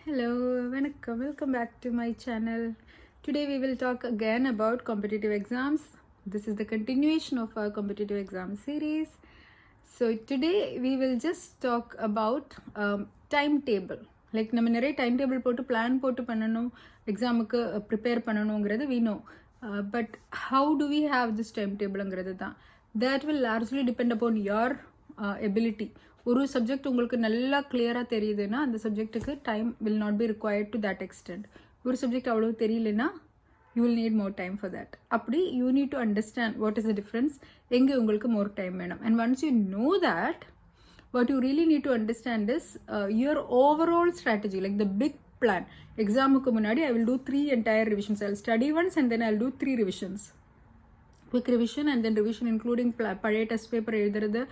Hello, welcome back to my channel. Today we will talk again about competitive exams. This is the continuation of our competitive exam series. So today we will just talk about timetable. Like நம்ம நிறைய timetable போட்டு plan போட்டு பண்ணணும் எக்ஸாமுக்கு prepare பண்ணணுங்கிறது we know. But how do we have this timetable-ங்கிறது தான். That will largely depend upon your ability. ஒரு subject உங்களுக்கு நல்லா கிளியராக தெரியுதுன்னா அந்த சப்ஜெக்ட்டுக்கு time will not be required to that extent. ஒரு சப்ஜெக்ட் அவ்வளோ தெரியலனா you will need more time for that. அப்படி you need to understand what is the difference, எங்கே உங்களுக்கு மோர் டைம் வேணும். And once you know that, what you really need to understand is your overall strategy, like the big plan. எக்ஸாமுக்கு முன்னாடி I will do 3 entire revisions. I will study once and then I will do 3 revisions. Quick revision and then revision including பழைய test paper எழுதுறது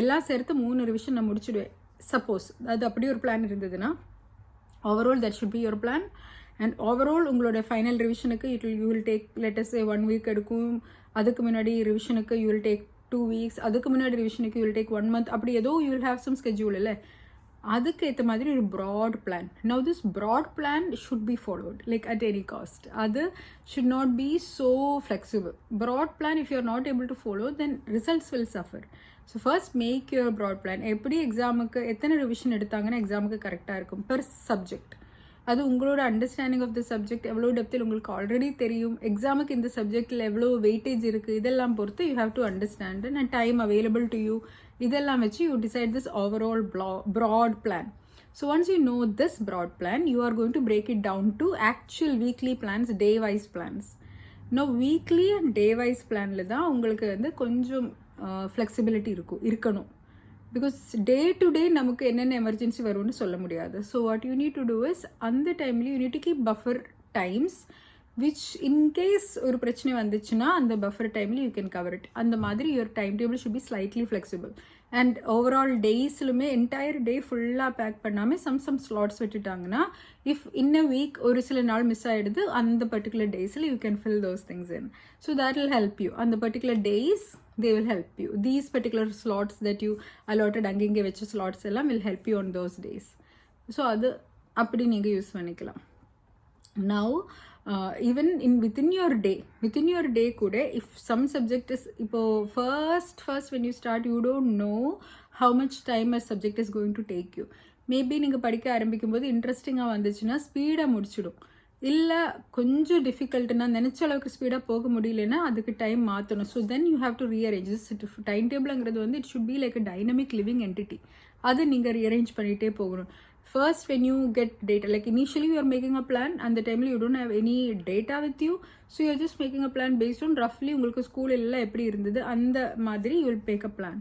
எல்லாம் சேர்த்து 3 revision நான் முடிச்சுடுவேன். Suppose அது அப்படி ஒரு பிளான் இருந்ததுன்னா overall that should be your plan. And overall உங்களோட ஃபைனல் ரிவிஷனுக்கு you will take let's 1 week எடுக்கும். அதுக்கு முன்னாடி ரிவிஷனுக்கு யூ வில் டேக் 2 வீக்ஸ். அதுக்கு முன்னாடி ரிவிஷனுக்கு யூ வில் டேக் 1 மந்த். அப்படி ஏதோ you will have some schedule இல்லை. அதுக்கு ஏற்ற மாதிரி ஒரு broad plan. Now this broad plan should be followed like at any cost. அது should not be so flexible. Broad plan if you are not able to follow then results will suffer. So first make your broad plan. எப்படி எக்ஸாமுக்கு எத்தனை revision எடுத்தாங்கன்னா எக்ஸாமுக்கு கரெக்டாக இருக்கும் per subject. அது உங்களோட அண்டர்ஸ்டாண்டிங் ஆஃப் த சப்ஜெக்ட் எவ்வளோ டெப்த்தில் உங்களுக்கு ஆல்ரெடி தெரியும். எக்ஸாமுக்கு இந்த சப்ஜெக்டில் எவ்வளோ வெயிட்டேஜ் இருக்குது இதெல்லாம் பொறுத்து you have to understand and time available to you. இதெல்லாம் வச்சு you decide this overall broad plan. So once you know this broad plan, you are going to break it down to actual weekly plans, day wise plans. Now weekly and day wise planல தான் உங்களுக்கு வந்து கொஞ்சம் flexibility இருக்கணும். Because day to day நமக்கு என்னென்ன emergency வரும்னு சொல்ல முடியாது. So what you need to do is அந்த டைம்ல you need to keep buffer times which in case ஒரு பிரச்சனை வந்துச்சுன்னா அந்த பஃபர் டைம்ல யூ கேன் கவர் இட். அந்த மாதிரி your time table should be slightly flexible. And overall டேஸ்லுமே என்டையர் டே ஃபுல்லாக பேக் பண்ணாமல் சம் ஸ்லாட்ஸ் விட்டுட்டாங்கன்னா இஃப் இன் அ வீக் ஒரு சில நாள் மிஸ் ஆகிடுது, அந்த பர்டிகுலர் டேஸில் you can fill those things in. So that will help you. அந்த particular days they will help you. These particular slots that you allotted அங்கங்கே வச்ச slots எல்லாம் will help you on those days. So அது அப்படி நீங்கள் use பண்ணிக்கலாம். Now even within your day கூட if some subject is இப்போ first when you start you don't know how much time a subject is going to take you. Maybe நீங்கள் படிக்க ஆரம்பிக்கும் போது இன்ட்ரெஸ்டிங்காக வந்துச்சுன்னா ஸ்பீடாக முடிச்சிடும். இல்லை கொஞ்சம் டிஃபிகல்ட்டுனா நினச்ச அளவுக்கு ஸ்பீடாக போக முடியலன்னா அதுக்கு டைம் மாற்றணும். So then you have to rearrange this time டேபிள்ங்கிறது வந்து it should be like a dynamic living entity. அதை நீங்கள் ரீஅரேஞ்ச் பண்ணிகிட்டே போகணும். First when you get data, like initially you are making a plan, அந்த டைமில் you don't have any data with you. So you are just making a plan based on ரஃப்லி உங்களுக்கு school எல்லாம் எப்படி இருந்தது அந்த மாதிரி you will make a plan.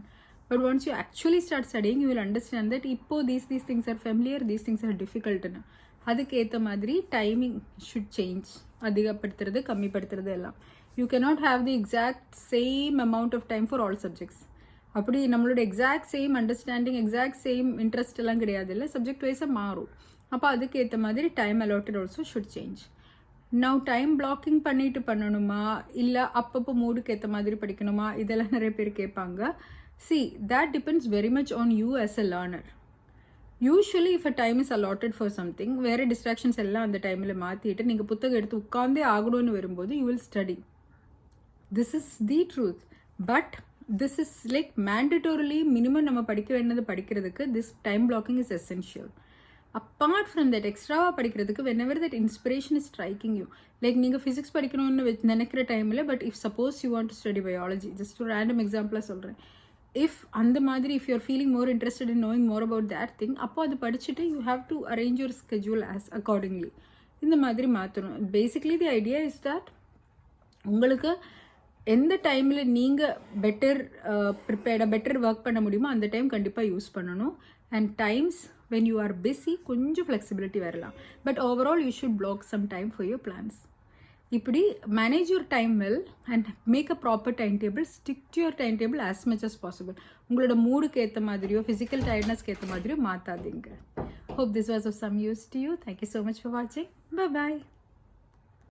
But once you actually start studying you will understand that இப்போ these things are familiar, these things are டிஃபிகல்ட்னு. அதுக்கு ஏற்ற மாதிரி டைமிங் ஷுட் சேஞ்ச். அதிகப்படுத்துறது கம்மிப்படுத்துறது எல்லாம். You cannot have the exact same amount of time for all subjects. அப்படி நம்மளோட exact same understanding exact same interest எல்லாம் கிடையாது இல்லை, சப்ஜெக்ட் வைஸாக மாறும். அப்போ அதுக்கு ஏற்ற மாதிரி time allotted also should change. Now time blocking பண்ணிட்டு பண்ணணுமா இல்லை அப்பப்போ மூடுக்கு ஏற்ற மாதிரி படிக்கணுமா இதெல்லாம் நிறைய பேர் கேட்பாங்க. See, that depends very much on you as a learner. Usually if a time is allotted for something, வேறு டிஸ்ட்ராக்ஷன்ஸ் எல்லாம் அந்த டைமில் மாற்றிட்டு நீங்கள் புத்தகம் எடுத்து உட்காந்தே ஆகணும்னு வரும்போது you will study. This is the truth. But this is like mandatorily minimum நம்ம படிக்க வேண்டியது படிக்கிறதுக்கு this time blocking is essential. Apart from that எக்ஸ்ட்ராவாக படிக்கிறதுக்கு whenever that inspiration is striking you, like நீங்கள் ஃபிசிக்ஸ் படிக்கணும்னு நினைக்கிற டைமில் but if suppose you want to study biology, just ஒரு ரேண்டம் எக்ஸாம்பிளாக சொல்கிறேன். இஃப் அந்த மாதிரி if you're feeling more interested in knowing more about that thing, அப்போ அது படிச்சுட்டு you have to arrange your schedule as accordingly. இந்த மாதிரி மாற்றணும். Basically the idea is that உங்களுக்கு எந்த டைமில் நீங்கள் பெட்டர் ஒர்க் பண்ண முடியுமோ அந்த டைம் கண்டிப்பாக யூஸ் பண்ணணும். And times when you are busy கொஞ்சம் ஃப்ளெக்சிபிலிட்டி வரலாம். But overall you should block some time for your plans. இப்படி manage your time well and make a proper time table. Stick to your time table as much as possible. உங்களோட மூடுக்கு ஏற்ற மாதிரியோ physical டயர்ட்னஸ்க்கு ஏற்ற மாதிரியோ மாற்றாதீங்க. Hope this was of some use to you. Thank you so much for வாட்சிங். Bye பாய்.